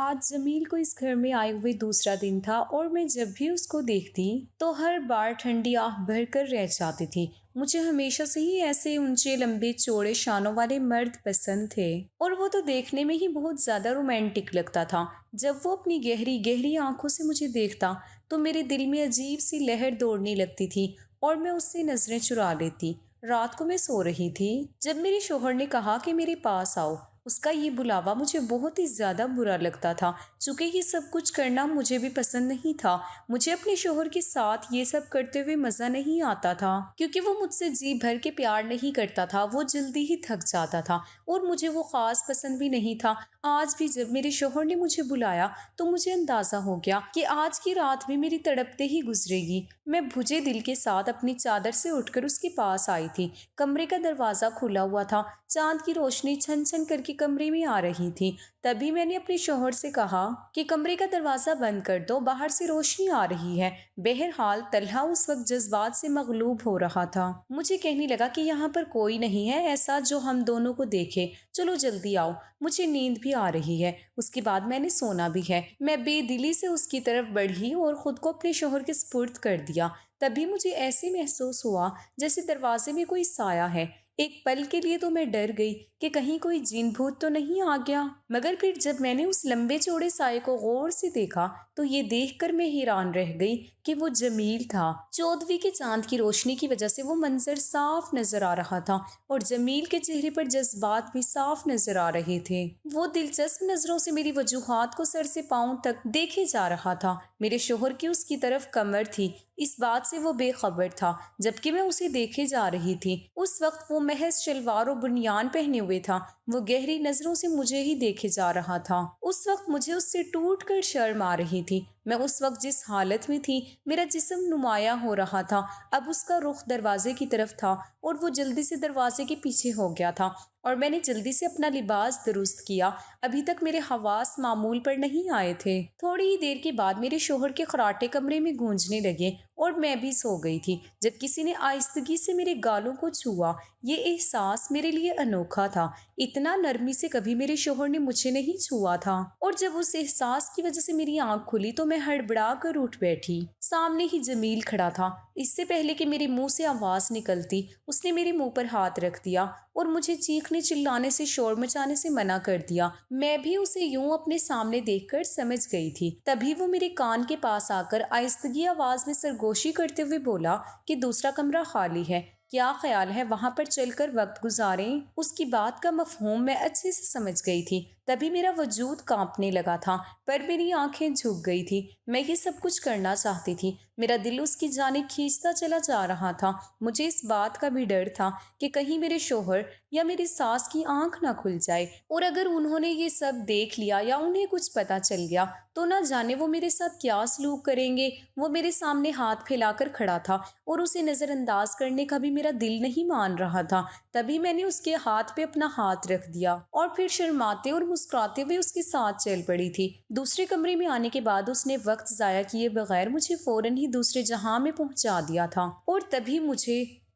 آج جمیل کو اس گھر میں آئے ہوئے دوسرا دن تھا اور میں جب بھی اس کو دیکھتی تو ہر بار ٹھنڈی آہ بھر کر رہ جاتی تھی۔ مجھے ہمیشہ سے ہی ایسے اونچے لمبے چوڑے شانوں والے مرد پسند تھے اور وہ تو دیکھنے میں ہی بہت زیادہ رومانٹک لگتا تھا۔ جب وہ اپنی گہری گہری آنکھوں سے مجھے دیکھتا تو میرے دل میں عجیب سی لہر دوڑنے لگتی تھی اور میں اس سے نظریں چرا لیتی۔ رات کو میں سو رہی تھی جب میرے شوہر نے کہا کہ میرے پاس آؤ۔ اس کا یہ بلاوا مجھے بہت ہی زیادہ برا لگتا تھا، چونکہ یہ سب کچھ کرنا مجھے بھی پسند نہیں تھا۔ مجھے اپنے شوہر کے ساتھ یہ سب کرتے ہوئے مزہ نہیں آتا تھا، کیونکہ وہ مجھ سے جی بھر کے پیار نہیں کرتا تھا، وہ جلدی ہی تھک جاتا تھا اور مجھے وہ خاص پسند بھی نہیں تھا۔ آج بھی جب میرے شوہر نے مجھے بلایا تو مجھے اندازہ ہو گیا کہ آج کی رات بھی میری تڑپتے ہی گزرے گی۔ میں بھجے دل کے ساتھ اپنی چادر سے اٹھ کر اس کے پاس آئی تھی۔ کمرے کا دروازہ کھلا ہوا تھا، چاند کی روشنی چھن چھن کر کے کمرے میں آ رہی تھی۔ تبھی میں نے اپنے شوہر سے کہا کہ کمرے کا دروازہ بند کر دو، باہر سے روشنی آ رہی ہے۔ بہرحال طلحہ اس وقت جذبات سے مغلوب ہو رہا تھا۔ مجھے کہنے لگا کہ یہاں پر کوئی نہیں ہے ایسا جو ہم دونوں کو دیکھے، چلو جلدی آؤ، مجھے نیند بھی آ رہی ہے، اس کے بعد میں نے سونا بھی ہے۔ میں بے دلی سے اس کی طرف بڑھی اور خود کو اپنے شوہر کے سپرد کر دیا۔ تبھی مجھے ایسے محسوس ہوا جیسے دروازے میں کوئی سایہ ہے۔ ایک پل کے لیے تو میں ڈر گئی کہ کہیں کوئی جن بھوت تو نہیں آ گیا، مگر پھر جب میں نے اس لمبے چوڑے سائے کو غور سے دیکھا تو یہ دیکھ کر میں حیران رہ گئی کہ وہ جمیل تھا۔ چودھویں کے چاند کی روشنی کی وجہ سے وہ منظر صاف نظر آ رہا تھا اور جمیل کے چہرے پر جذبات بھی صاف نظر آ رہے تھے۔ وہ دلچسپ نظروں سے میری وجوہات کو سر سے پاؤں تک دیکھے جا رہا تھا۔ میرے شوہر کی اس کی طرف کمر تھی، اس بات سے وہ بے خبر تھا، جبکہ میں اسے دیکھے جا رہی تھی۔ اس وقت وہ محض شلوار و بنیان پہنے ہوئے تھا، وہ گہری نظروں سے مجھے ہی دیکھے جا رہا تھا۔ اس وقت مجھے اس سے ٹوٹ کر شرم آ رہی تھی۔ میں اس وقت جس حالت میں تھی، میرا جسم نمایاں ہو رہا تھا۔ اب اس کا رخ دروازے کی طرف تھا اور وہ جلدی سے دروازے کے پیچھے ہو گیا تھا اور میں نے جلدی سے اپنا لباس درست کیا۔ ابھی تک میرے حواس معمول پر نہیں آئے تھے۔ تھوڑی ہی دیر کے بعد میرے شوہر کے خراٹے کمرے میں گونجنے لگے اور میں بھی سو گئی تھی جب کسی نے آہستگی سے میرے گالوں کو چھوا۔ یہ احساس میرے لیے انوکھا تھا، اتنا نرمی سے کبھی میرے شوہر نے مجھے نہیں چھوا تھا۔ اور جب اس احساس کی وجہ سے میری آنکھ کھلی تو میں ہڑبڑا کر اٹھ بیٹھی۔ سامنے ہی جمیل کھڑا تھا۔ اس سے پہلے کہ میرے منہ سے آواز نکلتی اس نے میرے منہ پر ہاتھ رکھ دیا اور مجھے چیخنے چلانے سے، شور مچانے سے منع کر دیا۔ میں بھی اسے یوں اپنے سامنے دیکھ کر سمجھ گئی تھی۔ تبھی وہ میرے کان کے پاس آ کر آہستگی آواز میں سرگوشی کرتے ہوئے بولا کہ دوسرا کمرہ خالی ہے، کیا خیال ہے وہاں پر چل کر وقت گزاریں؟ اس کی بات کا مفہوم میں اچھے سے سمجھ گئی تھی۔ تبھی میرا وجود کانپنے لگا تھا، پر میری آنکھیں جھک گئی تھی۔ میں یہ سب کچھ کرنا چاہتی تھی، میرا دل اس کی جانب کھینچتا چلا جا رہا تھا۔ مجھے اس بات کا بھی ڈر تھا کہ کہیں میرے شوہر یا میری ساس کی آنکھ نہ کھل جائے، اور اگر انہوں نے یہ سب دیکھ لیا یا انہیں کچھ پتہ چل گیا تو نہ جانے وہ میرے ساتھ کیا سلوک کریں گے۔ وہ میرے سامنے ہاتھ پھیلا کر کھڑا تھا اور اسے نظر انداز کرنے کا بھی میرا دل نہیں مان رہا تھا۔ تبھی میں نے اس کے ہاتھ پہ اپنا ہاتھ رکھ دیا اور پھر شرماتے اور مسکراتے ہوئے اس کے ساتھ چل پڑی تھی۔ دوسرے کمرے میں آنے کے بعد اس نے وقت ضائع کیے بغیر مجھے فوراً ہی دوسرے جہاں میں پہنچا دیا تھا، اور تبھی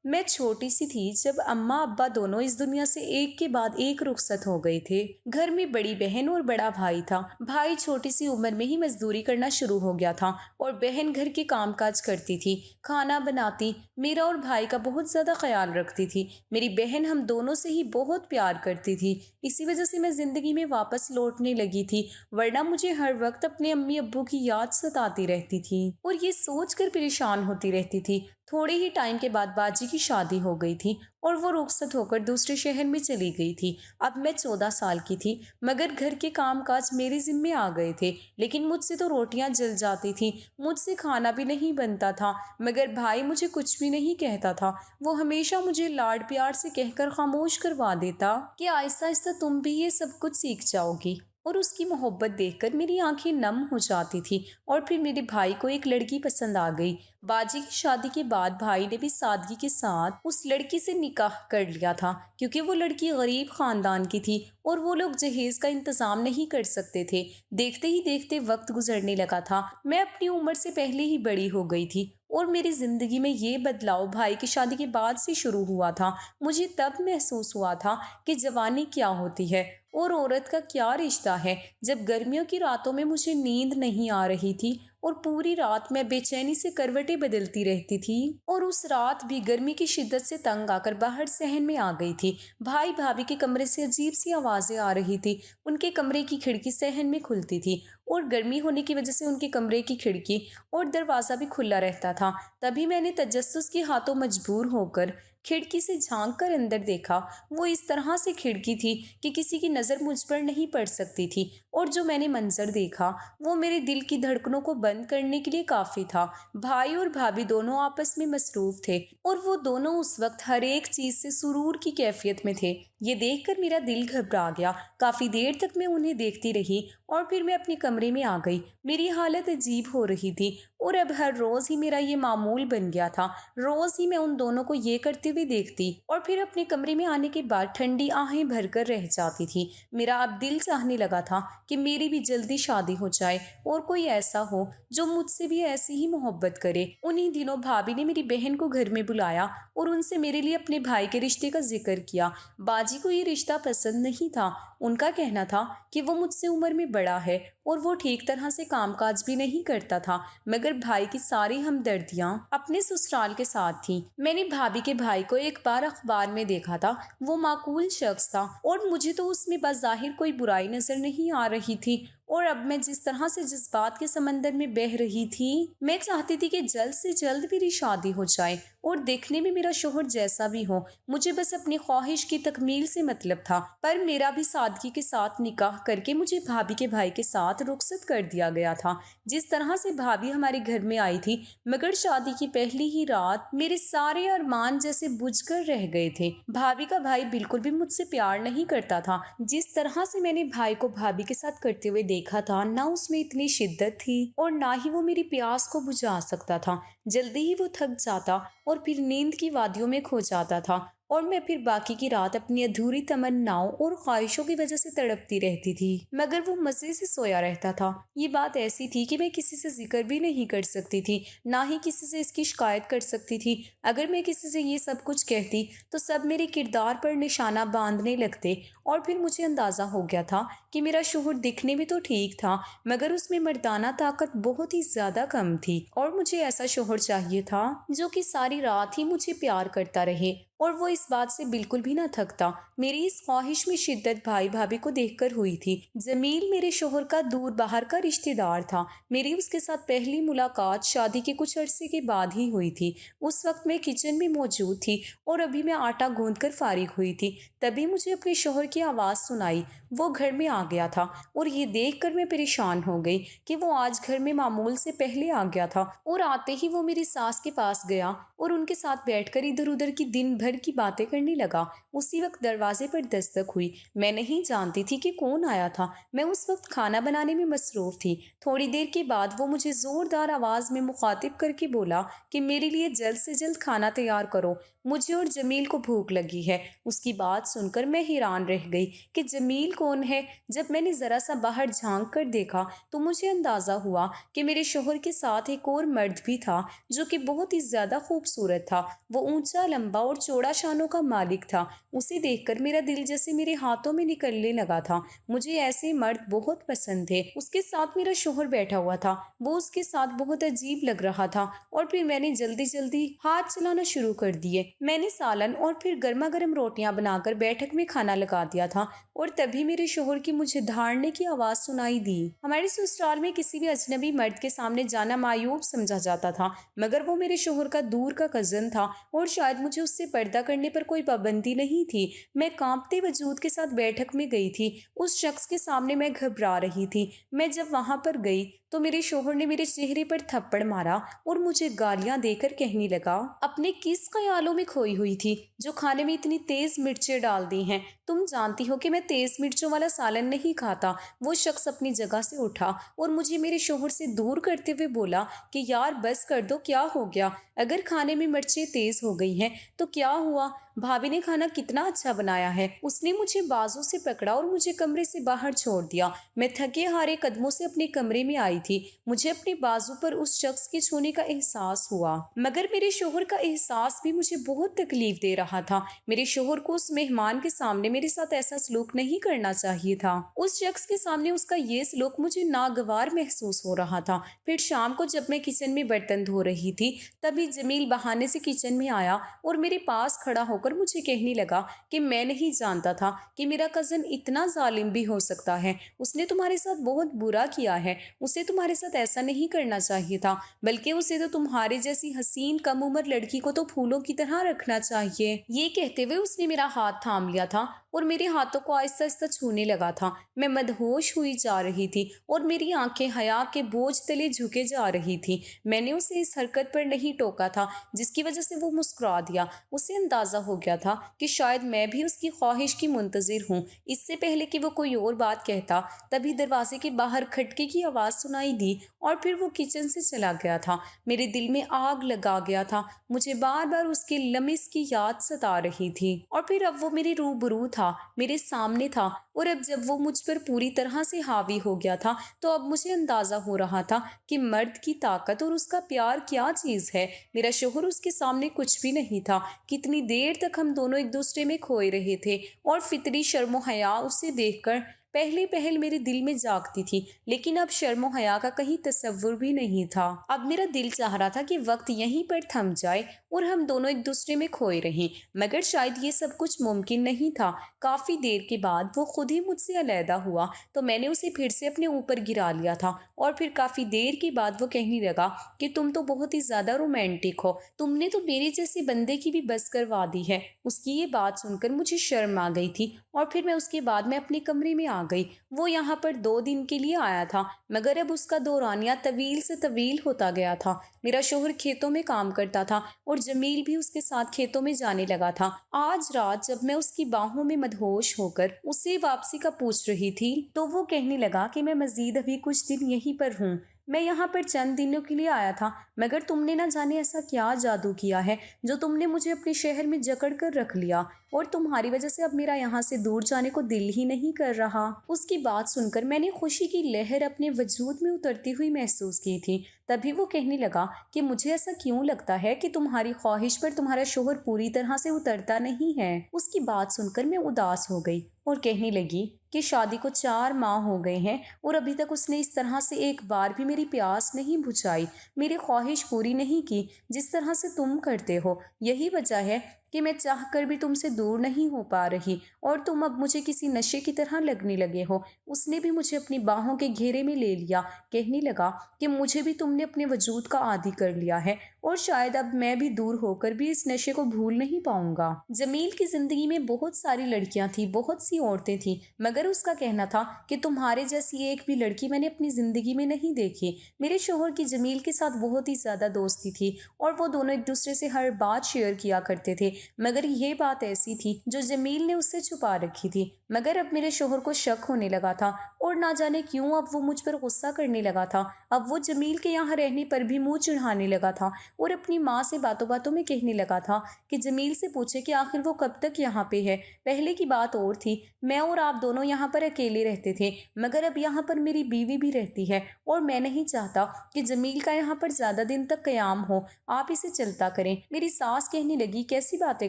میں چھوٹی سی تھی جب اماں ابا دونوں اس دنیا سے ایک کے بعد ایک رخصت ہو گئے تھے۔ گھر میں بڑی بہن اور بڑا بھائی تھا۔ بھائی چھوٹی سی عمر میں ہی مزدوری کرنا شروع ہو گیا تھا اور بہن گھر کے کام کاج کرتی تھی، کھانا بناتی، میرا اور بھائی کا بہت زیادہ خیال رکھتی تھی۔ میری بہن ہم دونوں سے ہی بہت پیار کرتی تھی، اسی وجہ سے میں زندگی میں واپس لوٹنے لگی تھی، ورنہ مجھے ہر وقت اپنے امی ابو کی یاد ستاتی رہتی تھی اور یہ سوچ کر پریشان ہوتی رہتی تھی۔ تھوڑے ہی ٹائم کے بعد باجی کی شادی ہو گئی تھی اور وہ رخصت ہو کر دوسرے شہر میں چلی گئی تھی۔ اب میں 14 سال کی تھی، مگر گھر کے کام کاج میرے ذمے آ گئے تھے، لیکن مجھ سے تو روٹیاں جل جاتی تھیں، مجھ سے کھانا بھی نہیں بنتا تھا، مگر بھائی مجھے کچھ بھی نہیں کہتا تھا۔ وہ ہمیشہ مجھے لاڈ پیار سے کہہ کر خاموش کروا دیتا کہ آہستہ آہستہ تم بھی یہ سب کچھ سیکھ جاؤ گی، اور اس کی محبت دیکھ کر میری آنکھیں نم ہو جاتی تھی۔ اور پھر میرے بھائی کو ایک لڑکی پسند آ گئی۔ باجی کی شادی کے بعد بھائی نے بھی سادگی کے ساتھ اس لڑکی سے نکاح کر لیا تھا، کیونکہ وہ لڑکی غریب خاندان کی تھی اور وہ لوگ جہیز کا انتظام نہیں کر سکتے تھے۔ دیکھتے ہی دیکھتے وقت گزرنے لگا تھا، میں اپنی عمر سے پہلے ہی بڑی ہو گئی تھی اور میری زندگی میں یہ بدلاؤ بھائی کی شادی کے بعد سے شروع ہوا تھا۔ مجھے تب محسوس ہوا تھا کہ جوانی کیا ہوتی ہے اور عورت کا کیا رشتہ ہے۔ جب گرمیوں کی راتوں میں مجھے نیند نہیں آ رہی تھی اور پوری رات میں بے چینی سے کروٹیں بدلتی رہتی تھی، اور اس رات بھی گرمی کی شدت سے تنگ آ کر باہر صحن میں آ گئی تھی۔ بھائی بھابھی کے کمرے سے عجیب سی آوازیں آ رہی تھی۔ ان کے کمرے کی کھڑکی صحن میں کھلتی تھی اور گرمی ہونے کی وجہ سے ان کے کمرے کی کھڑکی اور دروازہ بھی کھلا رہتا تھا۔ تبھی میں نے تجسس کے ہاتھوں مجبور ہو کر کھڑکی سے جھانک کر اندر دیکھا۔ وہ اس طرح سے کھڑکی تھی کہ کسی کی نظر مجھ پر نہیں پڑ سکتی تھی، اور جو میں نے منظر دیکھا وہ میرے دل کی دھڑکنوں کو بند کرنے کے لیے کافی تھا۔ بھائی اور بھابھی دونوں آپس میں مصروف تھے اور وہ دونوں اس وقت ہر ایک چیز سے سرور کی کیفیت میں تھے۔ یہ دیکھ کر میرا دل گھبرا گیا۔ کافی دیر تک میں انہیں دیکھتی رہی اور پھر میں اپنے کمرے میں آ گئی۔ میری حالت عجیب ہو رہی تھی اور اب ہر روز ہی میرا یہ معمول بن گیا تھا۔ روز ہی میں ان دونوں کو یہ کرتے ہوئے دیکھتی اور پھر اپنے کمرے میں آنے کے بعد ٹھنڈی آہیں بھر کر رہ جاتی تھی۔ میرا اب دل چاہنے لگا تھا کہ میری بھی جلدی شادی ہو جائے اور کوئی ایسا ہو جو مجھ سے بھی ایسی ہی محبت کرے۔ انہی دنوں بھابھی نے میری بہن کو گھر میں بلایا اور ان سے میرے لیے اپنے بھائی کے رشتے کا ذکر کیا۔ باجی کو یہ رشتہ پسند نہیں تھا۔ ان کا کہنا تھا کہ وہ مجھ سے عمر میں بڑا ہے اور وہ ٹھیک طرح سے کام کاج بھی نہیں کرتا تھا، مگر بھائی کی ساری ہمدردیاں اپنے سسرال کے ساتھ تھیں۔ میں نے بھابھی کے بھائی کو ایک بار اخبار میں دیکھا تھا۔ وہ معقول شخص تھا اور مجھے تو اس میں بظاہر کوئی برائی نظر نہیں آ رہی تھی، اور اب میں جس طرح سے جذبات کے سمندر میں بہہ رہی تھی، میں چاہتی تھی کہ جلد سے جلد میری شادی ہو جائے اور دیکھنے میں میرا شوہر جیسا بھی ہو۔ مجھے بس اپنی خواہش کی تکمیل سے مطلب تھا، پر میرا بھی سادگی کے ساتھ نکاح کر کے مجھے بھابھی کے بھائی کے ساتھ رخصت کر دیا گیا تھا۔ جس طرح سے بھابھی ہمارے گھر میں آئی تھی، مگر شادی کی پہلی ہی رات میرے سارے ارمان جیسے بجھ کر رہ گئے تھے۔ بھابھی کا بھائی بالکل بھی مجھ سے پیار نہیں کرتا تھا۔ جس طرح سے میں نے بھائی کو بھابھی کے ساتھ کرتے ہوئے دیکھا تھا، نہ اس میں اتنی شدت تھی اور نہ ہی وہ میری پیاس کو بجھا سکتا تھا۔ جلدی ہی وہ تھک جاتا اور پھر نیند کی وادیوں میں کھو جاتا تھا، اور میں پھر باقی کی رات اپنی ادھوری تمناؤں اور خواہشوں کی وجہ سے تڑپتی رہتی تھی، مگر وہ مزے سے سویا رہتا تھا۔ یہ بات ایسی تھی کہ میں کسی سے ذکر بھی نہیں کر سکتی تھی، نہ ہی کسی سے اس کی شکایت کر سکتی تھی۔ اگر میں کسی سے یہ سب کچھ کہتی تو سب میرے کردار پر نشانہ باندھنے لگتے، اور پھر مجھے اندازہ ہو گیا تھا کہ میرا شوہر دکھنے میں تو ٹھیک تھا، مگر اس میں مردانہ طاقت بہت ہی زیادہ کم تھی، اور مجھے ایسا شوہر چاہیے تھا جو کہ ساری رات ہی مجھے پیار کرتا رہے اور وہ اس بات سے بالکل بھی نہ تھکتا۔ میری اس خواہش میں شدت بھائی بھابھی کو دیکھ کر ہوئی تھی۔ جمیل میرے شوہر کا دور باہر کا رشتہ دار تھا۔ میری اس کے ساتھ پہلی ملاقات شادی کے کچھ عرصے کے بعد ہی ہوئی تھی۔ اس وقت میں کچن میں موجود تھی اور ابھی میں آٹا گوندھ کر فارغ ہوئی تھی، تبھی مجھے اپنے شوہر کی آواز سنائی۔ وہ گھر میں آ گیا تھا اور یہ دیکھ کر میں پریشان ہو گئی کہ وہ آج گھر میں معمول سے پہلے آ گیا تھا، اور آتے ہی وہ میری ساس کے پاس گیا اور ان کے ساتھ بیٹھ کر ادھر ادھر کی دن بھر کی باتیں کرنے لگا۔ اسی وقت دروازے پر دستک ہوئی۔ میں نہیں جانتی تھی کہ کون آیا تھا۔ میں اس وقت کھانا بنانے میں مصروف تھی۔ تھوڑی دیر کے بعد وہ مجھے زوردار آواز میں مخاطب کر کے بولا کہ میرے لیے جلد سے جلد کھانا تیار کرو، مجھے اور جمیل کو بھوک لگی ہے۔ اس کی بات سن کر میں حیران رہ گئی کہ جمیل کون ہے۔ جب میں نے ذرا سا باہر جھانک کر دیکھا تو مجھے اندازہ ہوا کہ میرے شوہر کے ساتھ ایک اور مرد بھی تھا جو کہ بہت ہی زیادہ خوبصورت تھا۔ وہ اونچا، لمبا اور چوڑا شانوں کا مالک تھا۔ اسے دیکھ کر میرا دل جیسے میرے ہاتھوں میں نکلنے لگا تھا۔ مجھے ایسے مرد بہت پسند تھے۔ اس کے ساتھ میرا شوہر بیٹھا ہوا تھا، وہ اس کے ساتھ بہت عجیب لگ رہا تھا، اور پھر میں نے جلدی جلدی ہاتھ چلانا شروع کر دیے۔ میں نے سالن اور پھر گرما گرم روٹیاں بنا کر بیٹھک میں کھانا لگا دیا تھا، اور تبھی میرے شوہر کی مجھے دھاڑنے کی آواز سنائی دی۔ ہمارے سسرال میں کسی بھی اجنبی مرد کے سامنے جانا معیوب سمجھا جاتا تھا، مگر وہ میرے شوہر کا دور کا کزن تھا اور شاید مجھے اس سے پردہ کرنے پر کوئی پابندی نہیں تھی۔ میں کانپتے وجود کے ساتھ بیٹھک میں گئی تھی۔ اس شخص کے سامنے میں گھبرا رہی تھی۔ میں جب وہاں پر گئی تو میرے شوہر نے میرے چہرے پر تھپڑ مارا اور مجھے گالیاں دے کر کہنے لگا، اپنے کس خیالوں میں کھوئی ہوئی تھی جو کھانے میں اتنی تیز مرچیں ڈال دی ہیں؟ تم جانتی ہو کہ میں تیز مرچوں والا سالن نہیں کھاتا۔ وہ شخص اپنی جگہ سے اٹھا اور مجھے میرے شوہر سے دور کرتے ہوئے بولا کہ یار بس کر دو، کیا ہو گیا؟ اگر کھانے میں مرچیں تیز ہو گئی ہیں تو کیا ہوا؟ بھابھی نے کھانا کتنا اچھا بنایا ہے۔ اس نے مجھے بازو سے پکڑا اور مجھے کمرے سے باہر چھوڑ دیا۔ میں تھکے ہارے قدموں سے اپنے کمرے میں آئی تھی۔ مجھے اپنے بازو پر اس شخص کے چھونے کا احساس ہوا، مگر میرے شوہر کا احساس بھی مجھے بہت تکلیف دے رہا تھا۔ میرے شوہر کو اس مہمان کے سامنے میرے ساتھ ایسا سلوک نہیں کرنا چاہیے تھا۔ اس شخص کے سامنے اس کا یہ سلوک مجھے ناگوار محسوس ہو رہا تھا۔ پھر شام کو جب میں کچن میں برتن دھو رہی تھی، تبھی جمیل بہانے سے کچن میں آیا اور میرے پاس کھڑا ہو کر مجھے کہنے لگا کہ میں نہیں جانتا تھا کہ میرا کزن اتنا ظالم بھی ہو سکتا ہے۔ اس نے تمہارے ساتھ بہت برا کیا ہے۔ اسے تمہارے ساتھ ایسا نہیں کرنا چاہیے تھا، بلکہ اسے تو تمہارے جیسی حسین کم عمر لڑکی کو تو پھولوں کی طرح رکھنا چاہیے۔ یہ کہتے ہوئے اس نے میرا ہاتھ تھام لیا تھا اور میرے ہاتھوں کو آہستہ آہستہ چھونے لگا تھا۔ میں مدہوش ہوئی جا رہی تھی اور میری آنکھیں حیا کے بوجھ تلے جھکے جا رہی تھی۔ میں نے اسے اس حرکت پر نہیں ٹوکا تھا جس کی وجہ سے وہ مسکرا دیا۔ اسے اندازہ ہو گیا تھا کہ شاید میں بھی اس کی خواہش کی منتظر ہوں۔ اس سے پہلے کہ وہ کوئی اور بات کہتا، تبھی دروازے کے باہر کھٹکے کی آواز سنائی دی اور پھر وہ کچن سے چلا گیا تھا۔ میرے دل میں آگ لگا گیا تھا۔ مجھے بار بار اس کے لمس کی یاد ستا رہی تھی، اور پھر اب وہ میرے روبرو تھا، میرے سامنے تھا، اور اب جب وہ مجھ پر پوری طرح سے حاوی ہو گیا تھا تو اب مجھے اندازہ ہو رہا تھا کہ مرد کی طاقت اور اس کا پیار کیا چیز ہے۔ میرا شوہر اس کے سامنے کچھ بھی نہیں تھا۔ کتنی دیر تک ہم دونوں ایک دوسرے میں کھوئے رہے تھے، اور فطری شرم و حیا اسے دیکھ کر پہل میرے دل میں جاگتی تھی، لیکن اب شرم و حیا کا کہیں تصور بھی نہیں تھا۔ اب میرا دل چاہ رہا تھا کہ وقت یہیں پر تھم جائے اور ہم دونوں ایک دوسرے میں کھوئے رہیں، مگر شاید یہ سب کچھ ممکن نہیں تھا۔ کافی دیر کے بعد وہ خود ہی مجھ سے علیحدہ ہوا تو میں نے اسے پھر سے اپنے اوپر گرا لیا تھا، اور پھر کافی دیر کے بعد وہ کہنے لگا کہ تم تو بہت ہی زیادہ رومانٹک ہو، تم نے تو میرے جیسے بندے کی بھی بس کروا دی ہے۔ اس کی یہ بات سن کر مجھے شرم آ گئی تھی، اور پھر میں اس کے بعد میں اپنے کمرے میں آ گئی۔ وہ یہاں پر 2 دن کے لیے آیا تھا، مگر اب اس کا دورانیہ طویل سے طویل ہوتا گیا تھا۔ میرا شوہر کھیتوں میں کام کرتا تھا اور جمیل بھی اس کے ساتھ کھیتوں میں جانے لگا تھا۔ آج رات جب میں اس کی باہوں میں مدہوش ہو کر اسے واپسی کا پوچھ رہی تھی تو وہ کہنے لگا کہ میں مزید ابھی کچھ دن یہیں پر ہوں۔ میں یہاں پر چند دنوں کے لیے آیا تھا، مگر تم نے نہ جانے ایسا کیا جادو کیا ہے جو تم نے مجھے اپنے شہر میں جکڑ کر رکھ لیا، اور تمہاری وجہ سے اب میرا یہاں سے دور جانے کو دل ہی نہیں کر رہا۔ اس کی بات سن کر میں نے خوشی کی لہر اپنے وجود میں اترتی ہوئی محسوس کی تھی۔ تبھی وہ کہنے لگا کہ مجھے ایسا کیوں لگتا ہے کہ تمہاری خواہش پر تمہارا شوہر پوری طرح سے اترتا نہیں ہے۔ اس کی بات سن کر میں اداس ہو گئی اور کہنے لگی کہ شادی کو 4 ماہ ہو گئے ہیں اور ابھی تک اس نے اس طرح سے ایک بار بھی میری پیاس نہیں بجھائی، میری خواہش پوری نہیں کی جس طرح سے تم کرتے ہو۔ یہی وجہ ہے کہ میں چاہ کر بھی تم سے دور نہیں ہو پا رہی، اور تم اب مجھے کسی نشے کی طرح لگنے لگے ہو۔ اس نے بھی مجھے اپنی باہوں کے گھیرے میں لے لیا، کہنے لگا کہ مجھے بھی تم نے اپنے وجود کا عادی کر لیا ہے، اور شاید اب میں بھی دور ہو کر بھی اس نشے کو بھول نہیں پاؤں گا۔ جمیل کی زندگی میں بہت ساری لڑکیاں تھیں، بہت سی عورتیں تھیں، مگر اس کا کہنا تھا کہ تمہارے جیسی ایک بھی لڑکی میں نے اپنی زندگی میں نہیں دیکھی۔ میرے شوہر کی جمیل کے ساتھ بہت ہی زیادہ دوستی تھی، اور وہ دونوں ایک دوسرے سے ہر بات شیئر کیا کرتے تھے، مگر یہ بات ایسی تھی جو جمیل نے اس سے چھپا رکھی تھی۔ مگر اب میرے شوہر کو شک ہونے لگا تھا، اور نہ جانے کیوں اب وہ مجھ پر غصہ کرنے لگا تھا۔ اب وہ جمیل کے یہاں رہنے پر بھی منہ چڑھانے لگا تھا، اور اپنی ماں سے باتوں باتوں میں کہنے لگا تھا کہ جمیل سے پوچھے کہ آخر وہ کب تک یہاں پہ ہے۔ پہلے کی بات اور تھی، میں اور آپ دونوں یہاں پر اکیلے رہتے تھے، مگر اب یہاں پر میری بیوی بھی رہتی ہے، اور میں نہیں چاہتا کہ جمیل کا یہاں پر زیادہ دن تک قیام ہو، آپ اسے چلتا کریں۔ میری ساس کہنے لگی کیسی باتیں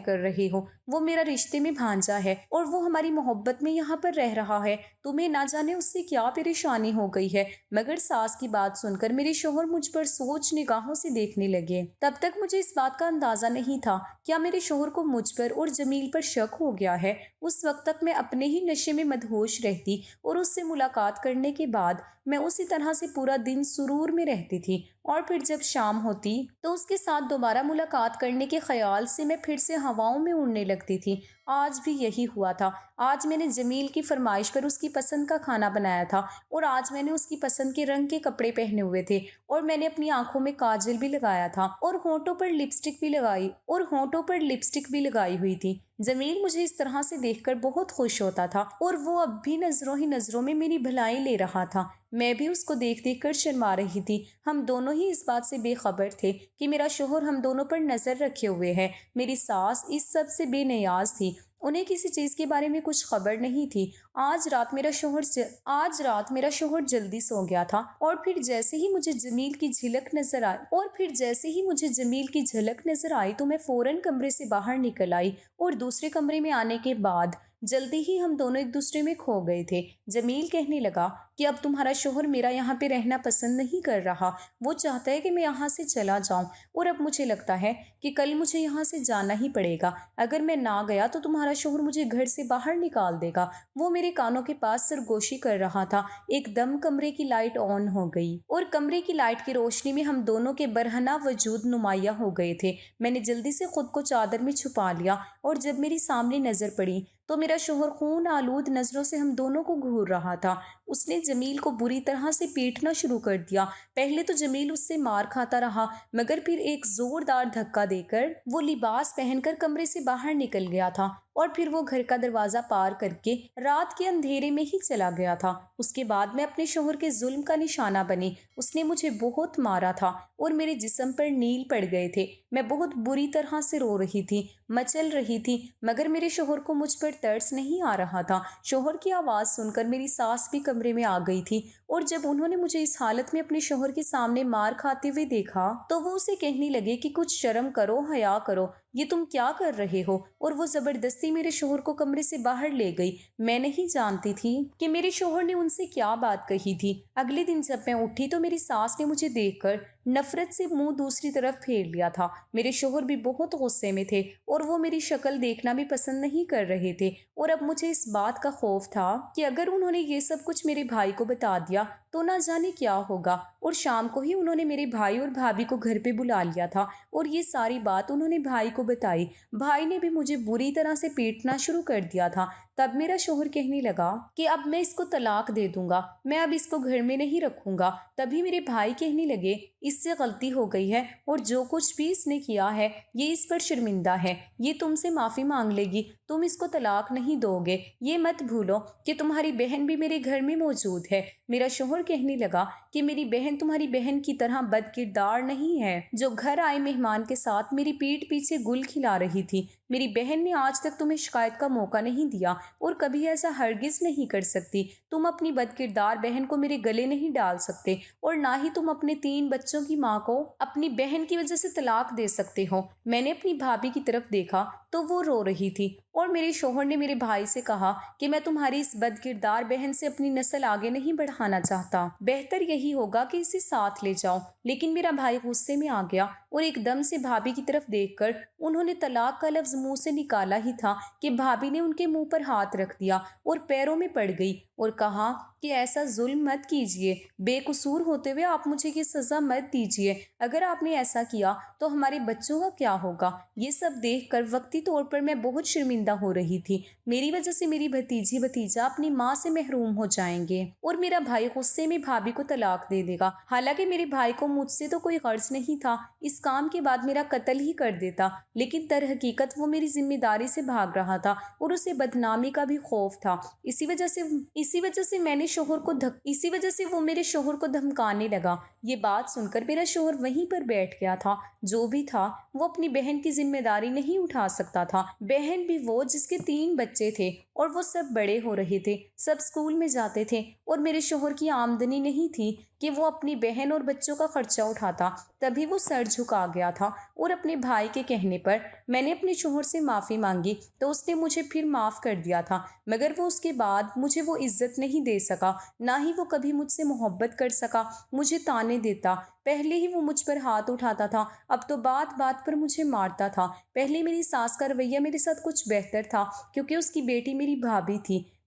کر رہے ہو، وہ میرا رشتے میں بھانجا ہے اور وہ ہماری محبت میں یہاں پر رہ رہا ہے، تمہیں نہ جانے اس سے کیا پریشانی ہو گئی ہے۔ مگر ساس کی بات سن کر میرے شوہر مجھ پر سوچ نگاہوں سے دیکھنے لگے۔ تب تک مجھے اس بات کا اندازہ نہیں تھا کیا میرے شوہر کو مجھ پر اور جمیل پر شک ہو گیا ہے۔ اس وقت تک میں اپنے ہی نشے میں مدہوش رہتی، اور اس سے ملاقات کرنے کے بعد میں اسی طرح سے پورا دن سرور میں رہتی تھی، اور پھر جب شام ہوتی تو اس کے ساتھ دوبارہ ملاقات کرنے کے خیال سے میں پھر سے ہواؤں میں اڑنے لگتی تھی۔ آج بھی یہی ہوا تھا۔ آج میں نے جمیل کی فرمائش پر اس کی پسند کا کھانا بنایا تھا، اور آج میں نے اس کی پسند کے رنگ کے کپڑے پہنے ہوئے تھے، اور میں نے اپنی آنکھوں میں کاجل بھی لگایا تھا، اور ہونٹوں پر لپسٹک بھی لگائی ہوئی تھی۔ جمیل مجھے اس طرح سے دیکھ کر بہت خوش ہوتا تھا، اور وہ اب بھی نظروں ہی نظروں میں میری بھلائی لے رہا تھا۔ میں بھی اس کو دیکھ دیکھ کر شرما رہی تھی۔ ہم دونوں ہی اس بات سے بے خبر تھے کہ میرا شوہر ہم دونوں پر نظر رکھے ہوئے ہے۔ میری ساس اس سب سے بے نیاز تھی، انہیں کسی چیز کے بارے میں کچھ خبر نہیں تھی۔ آج رات میرا شوہر جلدی سو گیا تھا، اور پھر جیسے ہی مجھے جمیل کی جھلک نظر آئی تو میں فوراً کمرے سے باہر نکل آئی، اور دوسرے کمرے میں آنے کے بعد جلدی ہی ہم دونوں ایک دوسرے میں کھو گئے تھے۔ جمیل کہنے لگا کہ اب تمہارا شوہر میرا یہاں پہ رہنا پسند نہیں کر رہا، وہ چاہتا ہے کہ میں یہاں سے چلا جاؤں، اور اب مجھے لگتا ہے کہ کل مجھے یہاں سے جانا ہی پڑے گا۔ اگر میں نہ گیا تو تمہارا شوہر مجھے گھر سے باہر نکال دے گا۔ وہ میرے کانوں کے پاس سرگوشی کر رہا تھا۔ ایک دم کمرے کی لائٹ آن ہو گئی، اور کمرے کی لائٹ کی روشنی میں ہم دونوں کے برہنہ وجود نمایاں ہو گئے تھے۔ میں نے جلدی سے خود کو چادر میں چھپا لیا، اور جب میری سامنے نظر پڑی تو میرا شوہر خون آلود نظروں سے ہم دونوں کو گھور رہا تھا۔ اس نے جمیل کو بری طرح سے پیٹنا شروع کر دیا۔ پہلے تو جمیل اس سے مار کھاتا رہا، مگر پھر ایک زوردار دھکا دے کر وہ لباس پہن کر کمرے سے باہر نکل گیا تھا، اور پھر وہ گھر کا دروازہ پار کر کے رات کے اندھیرے میں ہی چلا گیا تھا۔ اس کے بعد میں اپنے شوہر کے ظلم کا نشانہ بنی۔ اس نے مجھے بہت مارا تھا، اور میرے جسم پر نیل پڑ گئے تھے۔ میں بہت بری طرح سے رو رہی تھی، مچل رہی تھی، مگر میرے شوہر کو مجھ پر ترس نہیں آ رہا تھا۔ شوہر کی آواز سن کر میری ساس بھی کمرے میں آ گئی تھی، اور جب انہوں نے مجھے اس حالت میں اپنے شوہر کے سامنے مار کھاتے ہوئے دیکھا تو وہ اسے کہنے لگے کہ کچھ شرم کرو، حیا کرو، یہ تم کیا کر رہے ہو؟ اور وہ زبردستی میرے شوہر کو کمرے سے باہر لے گئی۔ میں نہیں جانتی تھی کہ میرے شوہر نے ان سے کیا بات کہی تھی۔ اگلے دن جب میں اٹھی تو میری ساس نے مجھے دیکھ کر نفرت سے منہ دوسری طرف پھیر لیا تھا۔ میرے شوہر بھی بہت غصے میں تھے، اور وہ میری شکل دیکھنا بھی پسند نہیں کر رہے تھے، اور اب مجھے اس بات کا خوف تھا کہ اگر انہوں نے یہ سب کچھ میرے بھائی کو بتا دیا تو نہ جانے کیا ہوگا۔ اور شام کو ہی انہوں نے میرے بھائی اور بھابھی کو گھر پہ بلا لیا تھا، اور یہ ساری بات انہوں نے بھائی کو بتائی۔ بھائی نے بھی مجھے بری طرح سے پیٹنا شروع کر دیا تھا۔ تب میرا شوہر کہنے لگا کہ اب میں اس کو طلاق دے دوں گا، میں اب اس کو گھر میں نہیں رکھوں گا۔ تبھی میرے بھائی کہنے لگے اس سے غلطی ہو گئی ہے، اور جو کچھ بھی اس نے کیا ہے یہ اس پر شرمندہ ہے، یہ تم سے معافی مانگ لے گی، تم اس کو طلاق نہیں دو گے۔ یہ مت بھولو کہ تمہاری بہن بھی میرے گھر میں موجود ہے۔ میرا شوہر کہنے لگا کہ میری بہن تمہاری بہن کی طرح بد کردار نہیں ہے، جو گھر آئے مہمان کے ساتھ میری پیٹھ پیچھے گل کھلا رہی تھی۔ میری بہن نے آج تک تمہیں شکایت کا موقع نہیں دیا، اور کبھی ایسا ہرگز نہیں کر سکتی۔ تم اپنی بد کردار بہن کو میرے گلے نہیں ڈال سکتے، اور نہ ہی تم اپنے 3 بچوں کی ماں کو اپنی بہن کی وجہ سے طلاق دے سکتے ہو۔ میں نے اپنی بھابھی کی طرف دیکھا تو وہ رو رہی تھی، اور میرے شوہر نے میرے بھائی سے کہا کہ میں تمہاری اس بد کردار بہن سے اپنی نسل آگے نہیں بڑھانا چاہتا، بہتر یہی ہوگا کہ اسے ساتھ لے جاؤ۔ لیکن میرا بھائی غصے میں آ گیا، اور ایک دم سے بھابھی کی طرف دیکھ کر انہوں نے طلاق کا لفظ منہ سے نکالا ہی تھا کہ بھابھی نے ان کے منہ پر ہاتھ رکھ دیا اور پیروں میں پڑ گئی، اور کہا کہ ایسا ظلم مت کیجیے، بے قصور ہوتے ہوئے آپ مجھے یہ سزا مت دیجیے، اگر آپ نے ایسا کیا تو ہمارے بچوں کا کیا ہوگا؟ یہ سب دیکھ کر وقتی طور پر میں بہت شرمندہ ہو رہی تھی۔ میری وجہ سے میری بھتیجی بھتیجا اپنی ماں سے محروم ہو جائیں گے، اور میرا بھائی غصے میں بھابھی کو طلاق دے دے گا۔ حالانکہ میرے بھائی کو مجھ سے تو کوئی غرض نہیں تھا، اس کام کے بعد میرا قتل ہی کر دیتا، لیکن در حقیقت وہ میری ذمہ داری سے بھاگ رہا تھا، اور اسے بدنامی کا بھی خوف تھا۔ اسی وجہ سے وہ میرے شوہر کو دھمکانے لگا۔ یہ بات سن کر میرا شوہر وہیں پر بیٹھ گیا تھا۔ جو بھی تھا وہ اپنی بہن کی ذمہ داری نہیں اٹھا سکتا تھا، بہن بھی وہ جس کے 3 بچے تھے، اور وہ سب بڑے ہو رہے تھے، سب اسکول میں جاتے تھے، اور میرے شوہر کی آمدنی نہیں تھی کہ وہ اپنی بہن اور بچوں کا خرچہ اٹھاتا۔ تبھی وہ سر جھکا گیا تھا، اور اپنے بھائی کے کہنے پر میں نے اپنے شوہر سے معافی مانگی تو اس نے مجھے پھر معاف کر دیا تھا، مگر وہ اس کے بعد مجھے وہ عزت نہیں دے سکا، نہ ہی وہ کبھی مجھ سے محبت کر سکا، مجھے تانے دیتا۔ پہلے ہی وہ مجھ پر ہاتھ اٹھاتا تھا، اب تو بات بات پر مجھے مارتا تھا۔ پہلے میری ساس کا رویہ میرے ساتھ کچھ بہتر تھا، کیونکہ اس کی بیٹی میری بھابھی تھی۔